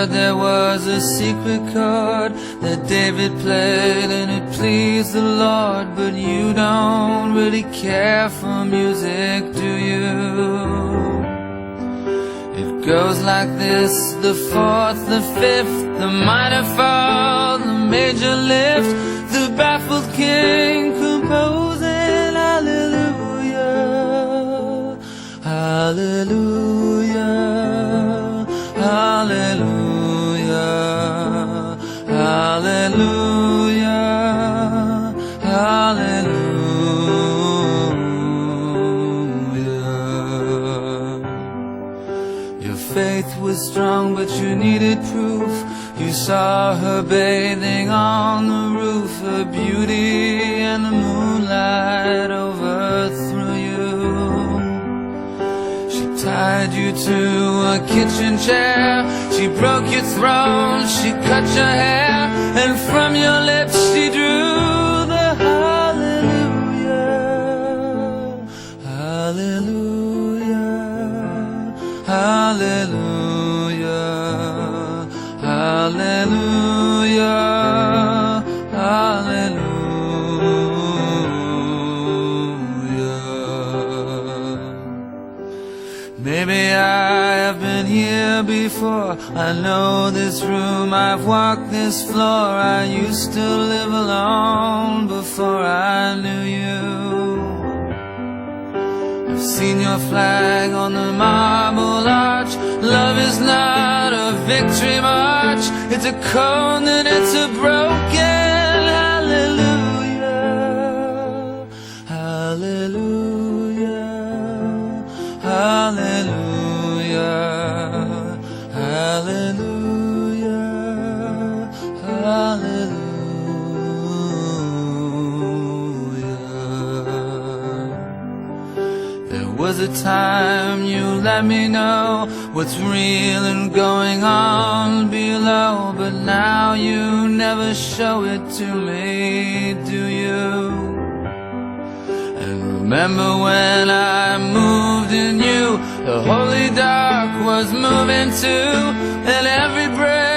heard there was a secret chord that David played and it pleased the Lord. But you don't really care for music, do you? It goes like this: the fourth, the fifth, the minor fall, the major lift, the baffled king composing hallelujah, hallelujah, hallelujah, hallelujah, hallelujah. Your faith was strong, but you needed proof. You saw her bathing on the roof, her beauty and the moonlight overthrew you. She tied you to a kitchen chair, she broke your throne, she cut your hair, and from your lips she drew the hallelujah, hallelujah, hallelujah, hallelujah, hallelujah. Maybe I have been here before, I know this room, I've walked this floor. I used to live alone before I knew you. I've seen your flag on the marble arch. Love is not a victory march, it's a cold and it's a broken hallelujah, hallelujah, hallelujah, hallelujah, hallelujah. There was a time you let me know what's real and going on below, but now you never show it to me, do you? And remember when I moved in you, the holy dark was moving too, and every breath